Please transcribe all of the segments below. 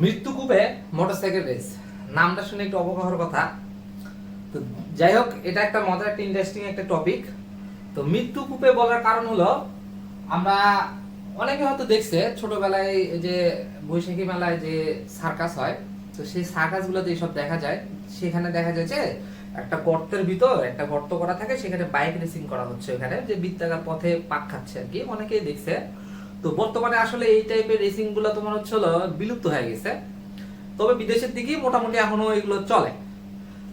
মৃত্যুকূপে motorcycle race, নামটা শুনে একটু অবাক হওয়ার কথা। তো যাই হোক, এটা একটা মজার, একটা ইন্টারেস্টিং একটা টপিক। তো মৃত্যুকূপে বলার কারণ হলো, আমরা অনেকে হয়তো দেখছে ছোটবেলায় যে বৈশাখী মেলায় যে সার্কাস হয়, তো সেই সার্কাস গুলোতে এইসব দেখা যায়। সেখানে দেখা যায় যে একটা গর্তের ভিতর একটা গর্ত করা থাকে, সেখানে বাইক রেসিং করা হচ্ছে, ওখানে যে বৃত্তাকার পথে পাক খাচ্ছে আর কি, অনেকেই দেখছে। তো বর্তমানে আসলে এই টাইপের রেসিং গুলো তোমার হচ্ছে হলো বিলুপ্ত হয়ে গেছে, তবে বিদেশের দিকে মোটামুটি এখনো এগুলো চলে।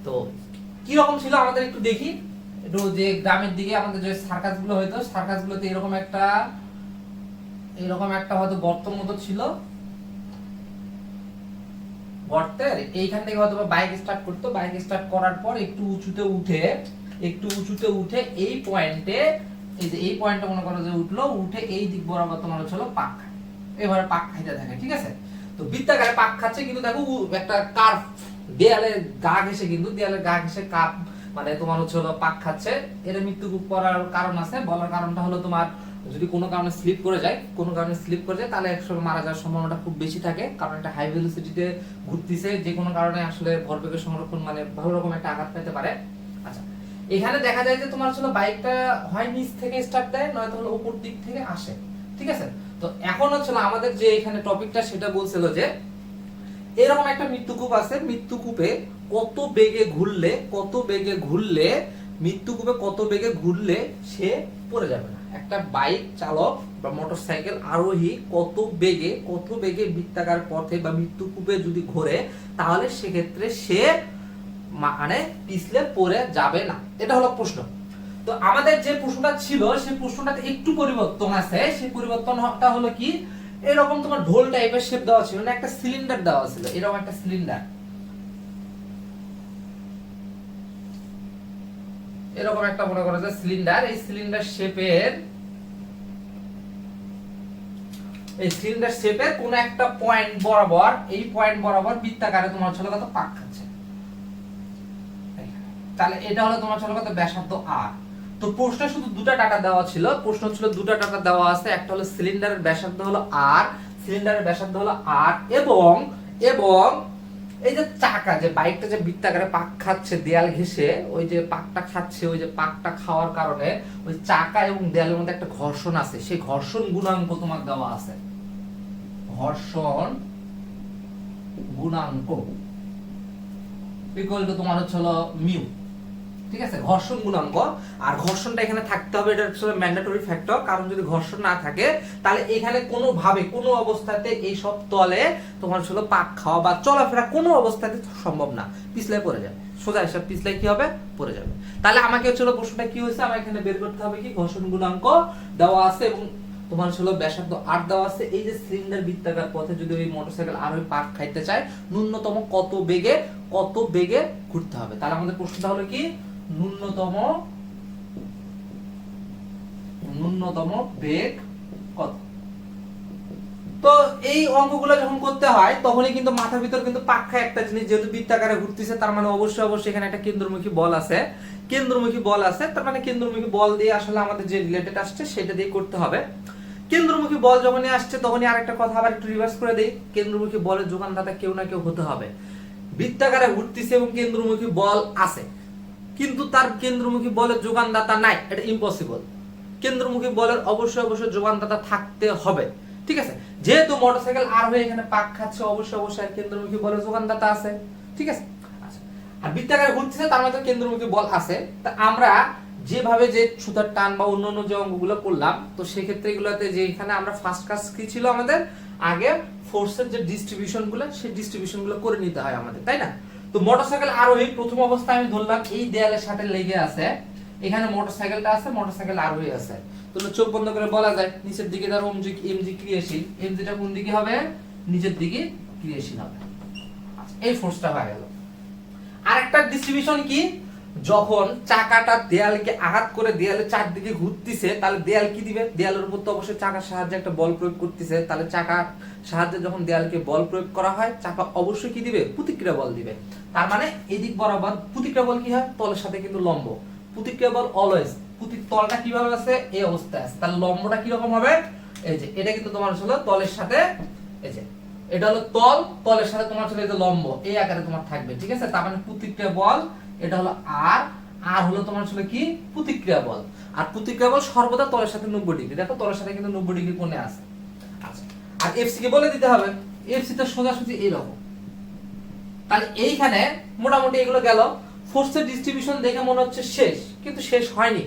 তো কি রকম ছিল আমাদের একটু দেখি। একটু যে গ্রামের দিকে আমাদের যে সার্কাস গুলো হইতো, সার্কাস গুলোতে এরকম একটা হয়তো গর্ত মতো ছিল, গর্তের এইখান থেকে হয়তো বাইক স্টার্ট করতো, বাইক স্টার্ট করার পর একটু উঁচুতে উঠে এই পয়েন্টে, এই যে এই পয়েন্টে মনে করো যে উঠলো, উঠে এই দিক বরাবর তোমার হচ্ছে পাক খায়, এবারে পাক খাইতে থাকে, ঠিক আছে। তো বৃত্তাকারে পাক খাচ্ছে, কিন্তু দেখো একটা কার্ভ দেয়ালের গা ঘেঁষে, কিন্তু দেয়ালের গা ঘেঁষে কাপ মানে তোমার হচ্ছে পাক খাচ্ছে। এর মৃত্যুকূপ করার কারণ আছে, বলার কারণটা হলো তোমার যদি কোনো কারণে স্লিপ করে যায়, তাহলে একসময় মারা যাওয়ার সম্ভাবনাটা খুব বেশি থাকে, কারণ একটা হাই ভেলোসিটিতে ঘুরতেছে, যে কোনো কারণে আসলে ভরবেগের সংরক্ষণ মানে ভালো রকম একটা আঘাত পেতে পারে। আচ্ছা, এখানে দেখা যায় যে তোমার আসলে বাইকটা হয় নিচ থেকে স্টার্ট দেয়, নয়তো হলো উপর দিক থেকে আসে, ঠিক আছে। তো এখন হচ্ছে আমাদের যে এখানে টপিকটা সেটা বলছিল যে এরকম একটা মৃত্যুকূপ আছে, মৃত্যুকূপে কত বেগে ঘুরলে সে পড়ে যাবে না। একটা বাইক চালক বা মোটরসাইকেল আরোহী কত বেগে বৃত্তাকার পথে বা মৃত্যুকূপে যদি ঘোরে, তাহলে সেক্ষেত্রে সে মানে পিছলে পড়ে যাবে না। এটা হলো প্রশ্ন। তো আমাদের যে প্রশ্নটা ছিল, সেই প্রশ্নটাতে একটু পরিবর্তন আছে। সেই পরিবর্তনটা হলো কি, এরকম তোমার ঢোল টাইপের শেপ দেওয়া ছিল না, একটা সিলিন্ডার দেওয়া ছিল, এরকম একটা সিলিন্ডার, এরকম একটা মনে করো যে সিলিন্ডার, এই সিলিন্ডার শেপের কোন একটা পয়েন্ট বরাবর, এই পয়েন্ট বরাবর বৃত্তাকারে তোমার ছিল কত পাক খাচ্ছে। তাহলে এটা হলো তোমার ছিল কত ব্যাসার্ধ আর। তো প্রশ্নে শুধু দুটো ডাটা দেওয়া ছিল, প্রশ্ন ছিল দুটো ডাটা দেওয়া আছে, একটা হলো সিলিন্ডারের ব্যাসার্ধ হলো আর, এবং এবং এই যে চাকা, যে বাইকটা যে বৃত্তাকারে পাক খাচ্ছে দেয়াল ঘেঁষে, ওই যে পাকটা খাচ্ছে, ওই যে পাকটা খাওয়ার কারণে ওই চাকা এবং দেয়ালের মধ্যে একটা ঘর্ষণ আছে, সেই ঘর্ষণ গুণাঙ্ক তোমার দেওয়া আছে, ঘর্ষণ গুণাঙ্ক ইকুয়াল টু তোমার হচ্ছে হলো মিউ, ঠিক আছে। ঘর্ষণ গুণাঙ্ক, আর ঘর্ষণটা এখানে থাকতে হবে, এটা হচ্ছে ম্যান্ডেটরি ফ্যাক্টর, কারণ যদি ঘর্ষণ না থাকে তাহলে এখানে কোনো অবস্থাতে এই সব তলে তোমার হচ্ছে পাক খাওয়া বা চলাফেরা কোনো অবস্থাতে সম্ভব না, পিছলে পড়ে যাবে, সোজা হিসাব পিছলে কি হবে, পড়ে যাবে। তাহলে আমাকে হচ্ছে প্রশ্নটা কি হয়েছে, আমার এখানে বের করতে হবে কি, ঘর্ষণ গুণাঙ্ক দেওয়া আছে এবং তোমার হচ্ছে ব্যাসার্ধ আর দেওয়া আছে। এই যে সিলিন্ডার বৃত্তাকার পথে যদি ওই মোটরসাইকেল আর ওই পাক খাইতে চায়, ন্যূনতম কত বেগে ঘুরতে হবে। তাহলে আমাদের প্রশ্নটা হলো কি, ন্যূনতম বেগ কত। তো এই অঙ্কগুলো যখন করতে হয়, তখনই কিন্তু মাথার ভিতর কিন্তু পাক খায় একটা জিনিস, যেহেতু বৃত্তাকারে ঘুরতেছে, তার মানে অবশ্যই এখানে একটা কেন্দ্রমুখী বল আছে, তার মানে কেন্দ্রমুখী বল দিয়ে আসলে আমাদের যে রিলেটেড আসছে সেটা দিয়ে করতে হবে। কেন্দ্রমুখী বল যখনই আসছে, তখনই আরেকটা কথা আবার একটু রিভার্স করে দেই, কেন্দ্রমুখী বলের যোগানদাতা কেউ না কেউ হতে হবে। বৃত্তাকারে ঘুরতেছে এবং কেন্দ্রমুখী বল আছে, কিন্তু তার কেন্দ্রমুখী বলের যোগানদাতা নাই, এটা ইম্পসিবল। কেন্দ্রমুখী বলের অবশ্যই যোগানদাতা থাকতে হবে, ঠিক আছে। যেহেতু মোটরসাইকেল আর হয়ে এখানে পাক খাচ্ছে, অবশ্যই কেন্দ্রমুখী বলের যোগানদাতা আছে, ঠিক আছে। আচ্ছা, আর বৃত্তাকারে ঘুরতেছে, তার মানে কেন্দ্রমুখী বল আছে। তা আমরা যেভাবে যে সুতার টান বা অন্যান্য যে অঙ্কগুলো করলাম, তো সেই ক্ষেত্রে এগুলোতে যে এখানে আমরা ফার্স্ট কাজ কি ছিল, আমাদের আগে ফোর্সের যে ডিস্ট্রিবিউশন গুলো, সেই ডিস্ট্রিবিউশন গুলো করে নিতে হয় আমাদের, তাই না। তো মোটরসাইকেল আরোহী প্রথম অবস্থায় আমি ধরলাম এই দেয়ালের সাথে লেগে আছে, এখানে মোটরসাইকেলটা আছে, মোটরসাইকেল আরোহী আছে। তো চোখ বন্ধ করে বলা যায় নিচের দিকে তার এমজি ক্রিয়াশীল, এমজিটা কোন দিকে হবে, নিচের দিকে ক্রিয়াশীল হবে। আচ্ছা, এই ফোর্সটা হয়ে গেল। আরেকটা ডিস্ট্রিবিউশন কি, যখন চাকাটা দেয়ালকে আঘাত করে দেয়ালের চারদিকে ঘুরতেছে, তাহলে দেয়াল কি দিবে, দেয়ালের উপর তো অবশ্যই চাকার সাহায্যে একটা বল প্রয়োগ করতেছে, তাহলে চাকার সাহায্যে যখন দেয়ালকে বল প্রয়োগ করা হয়, চাকা অবশ্যই কি দিবে, প্রতিক্রিয়া বল দিবে। তার মানে এদিক বরাবর প্রতিক্রিয়া বল কি হয়, তলের সাথে কিন্তু লম্ব, প্রতিক্রিয়া বল অলওয়েজ তলটা কিভাবে আছে, এই অবস্থায় আছে, তাহলে লম্বটা কি রকম হবে, এই যে এটা কিন্তু তোমার হলো তলের সাথে, এই যে এটা হলো তল, তলের সাথে তোমার চলে যে লম্ব এই আকারে তোমার থাকবে, ঠিক আছে। তার মানে প্রতিক্রিয়া বল এটা হলো আর, আর হলো তোমার ছিল কি প্রতিক্রিয়া বল, আর প্রতিক্রিয়া বল সর্বদা তলের সাথে 90 ডিগ্রি, দেখো তলের সাথে কিন্তু 90 ডিগ্রি কোণে আছে। আচ্ছা, আর এফসি কে বলে দিতে হবে, এফসি তো সোজাসুজি এইরকম। তাহলে এইখানে মোটামুটি এগুলো গেল। ফোর্সের ডিস্ট্রিবিউশন দেখে মনে হচ্ছে শেষ, কিন্তু শেষ হয়নি।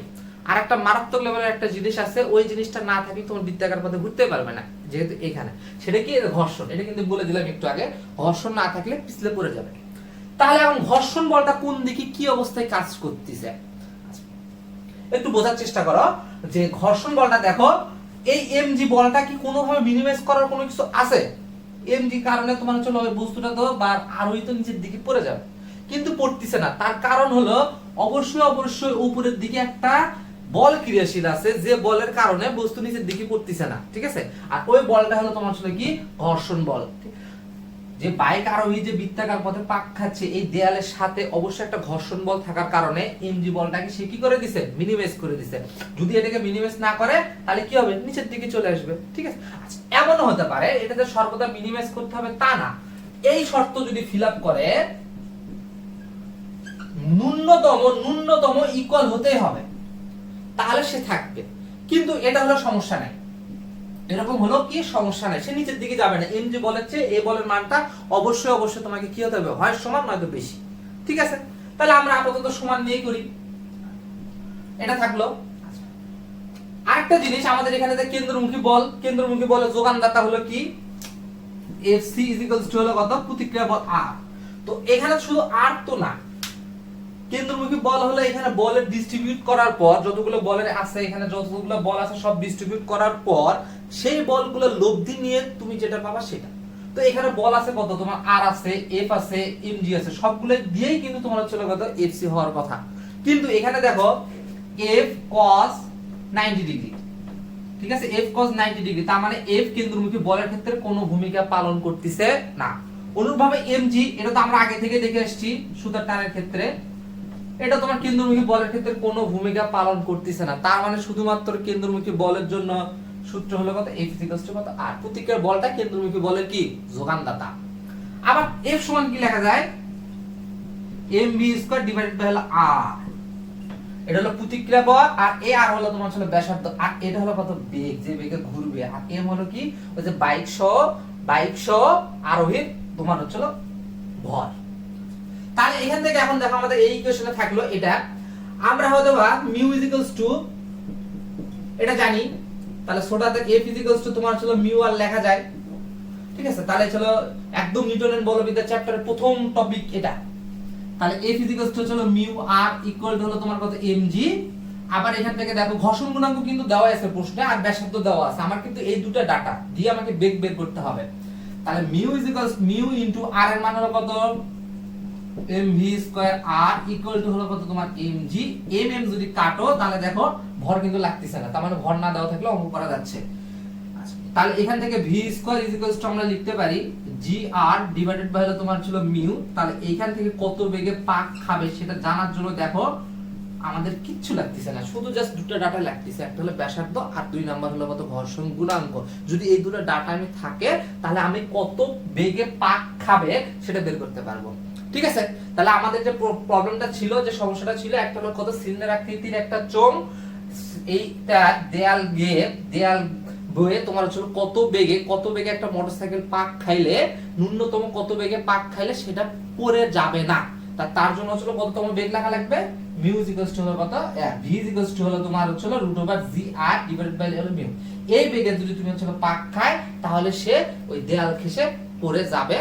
আর একটা মারাত্মক লেভেলের একটা জিনিস আছে, ওই জিনিসটা না থাকলে তোমার বৃত্তাকার পথে ঘুরতে পারবে না, যেহেতু এখানে সেটা কি ঘর্ষণ, এটা কিন্তু বলে দিলাম একটু আগে, ঘর্ষণ না থাকলে পিছলে পড়ে যাবে। তাহলে এখন ঘর্ষণ বলটা কোন দিকে কি অবস্থায় কাজ করতেছে একটু বোঝার চেষ্টা করো। যে ঘর্ষণ বলটা দেখো, এই এমজি বলটা কি কোনোভাবে মিনিমাইজ করার কোনো কিছু আছে? এমজি কারণে তোমার হচ্ছে ওই বস্তুটা তো বা আরোহী তো নিচের দিকে পড়ে যাবে, কিন্তু পড়তেছে না। তার কারণ হলো অবশ্যই উপরের দিকে একটা বল ক্রিয়াশীল আছে, যে বলের কারণে বস্তু নিচের দিকে পড়তেছে না, ঠিক আছে। আর ওই বলটা হলো তোমার আসলে কি ঘর্ষণ বল। যে বাইক আরোহী যে বৃত্তাকার পথে পাক খাচ্ছে, এই দেয়ালের সাথে অবশ্যই একটা ঘর্ষণ বল থাকার কারণে এমজি বলটাকে সে কি করে দিছে, মিনিমাইজ করে দিছে। যদি এটাকে মিনিমাইজ না করে তাহলে কি হবে, নিচের দিকে চলে আসবে, ঠিক আছে। আচ্ছা, এমনও হতে পারে এটাতে সর্বদা মিনিমাইজ করতে হবে তা না, এই শর্ত যদি ফিলআপ করে ন্যূনতম ইকুয়াল হতেই হবে, তাহলে সে থাকবে। কিন্তু এটা হলো সমস্যা নাই, এরকম হলো কি সমস্যা নাই, সে নিচের দিকে যাবে না। এমজি বলের চেয়ে এই বলের মানটা অবশ্যই তোমাকে কি হতে হবে, হয় সমান নয়তো বেশি, ঠিক আছে। তাহলে আমরা আপাতত সমান নিয়ে করি, এটা থাকলো। আরেকটা জিনিস আমাদের এখানে কেন্দ্রমুখী বলের যোগানদাতা হলো কি এফসি হলো কত, প্রতিক্রিয়া বল আর। তো এখানে শুধু আর তো না, কেন্দ্রমুখী বল হলো এখানে বলের ডিস্ট্রিবিউট করার পর যতগুলো বলের আছে, এখানে যতগুলো বল আছে সব ডিস্ট্রিবিউট করার পর সেই বলগুলো লব্ধি নিয়ে তুমি যেটা পাবা সেটা। তো এখানে বল আছে কত, তোমার আর আছে, এফ আছে, এমজি আছে, সবগুলো দিয়েই কিন্তু তোমার হচ্ছে কত এফসি হওয়ার কথা। কিন্তু এখানে দেখো এফ cos 90 ডিগ্রি, ঠিক আছে, এফ cos 90 ডিগ্রি, তার মানে এফ কেন্দ্রমুখী বলের ক্ষেত্রে কোনো ভূমিকা পালন করতেছে না। অনুরূপভাবে এমজি, এটা তো আমরা আগে থেকে দেখে আসছি সুতার টানের ক্ষেত্রে, এটা তোমার কেন্দ্রমুখী বলের ক্ষেত্রে কোনো ভূমিকা পালন করতেছে না। তার মানে শুধুমাত্র কেন্দ্রমুখী বলের জন্য সূত্র হলো কত, F কত আর, প্রতিক্রিয়ার বলটা কেন্দ্রমুখী বলের কি যোগানদাতা। আবার F সমান কি লেখা যায়, mv স্কয়ার ডিভাইডেড বাই হলো r, এটা হলো প্রতিক্রিয়া বল, আর a r হলো তোমার হলো ব্যাসার্ধ, আর এটা হলো কত বেগ, যে বেগে ঘুরবে, আর m হলো কি ওই যে বাইক সহ আরোহীর তোমার হচ্ছে ভর। তাহলে এখান থেকে এখন দেখো আমাদের এই ইকুয়েশনে থাকলো এটা, আমরা হয়তো বা মিউ ইজ ইকুয়ালস টু এটা জানি, তাহলে ছোটতে f ইজ ইকুয়ালস টু তোমার ছিল মিউ আর লেখা যায়, ঠিক আছে। তাহলে ছিল একদম নিউটনের বলবিদ্যা চ্যাপ্টারের প্রথম টপিক এটা। তাহলে f ইজ ইকুয়ালস টু ছিল মিউ আর ইকুয়াল টু হলো তোমার কত mg। আবার এখান থেকে দেখো ঘর্ষণ গুণাঙ্ক কিন্তু দেওয়া আছে প্রশ্নে, আর ব্যাসার্ধ দেওয়া আছে, আমার কিন্তু এই দুটো ডাটা দিয়ে আমাকে বেগ বের করতে হবে। তাহলে mu is equals mu into r এর মান হলো কত mv square r equal to হলো কত তোমার mg। mm যদি কাটো তাহলে দেখো ভর কিন্তু লাগতেছে না, তার মানে ভর না দেওয়া থাকলে অঙ্ক করা যাচ্ছে। আচ্ছা, তাহলে এখান থেকে v square is equals to আমরা লিখতে পারি gr ডিভাইডেড বাই হলো তোমার ছিল মিউ। তাহলে এইখান থেকে কত বেগে পাক খাবে সেটা জানার জন্য দেখো আমাদের কিচ্ছু লাগতেছে না, শুধু জাস্ট দুটো ডাটা লাগতেছে, একটা হলো ব্যাসার্ধ আর দুই নাম্বার হলো কত ঘর্ষণ গুণাঙ্ক। যদি এই দুটো ডাটা আমি থাকে তাহলে আমি কত বেগে পাক খাবে সেটা বের করতে পারবো, ঠিক আছে। তাহলে আমাদের যে প্রবলেমটা ছিল, যে সমস্যাটা ছিল, একটা হলো কত সিলিন্ডার আকৃতির একটা চোঙ, এইটা দেয়াল বয়ে তোমার হচ্ছে কত বেগে একটা মোটরসাইকেল পাক খাইলে, ন্যূনতম কত বেগে পাক খাইলে সেটা পড়ে যাবে না। তার জন্য হচ্ছে কততম বেগ লেখা লাগবে, মিউ ইজ ইকুয়ালস টু হলো কত, v ইজ ইকুয়ালস টু হলো তোমার হচ্ছে √gr ডিভাইডেড বাই হলো মিউ। এই বেগে যদি তুমি হচ্ছে পাক খায় তাহলে সে ওই দেয়াল ঘেঁষে পড়ে যাবে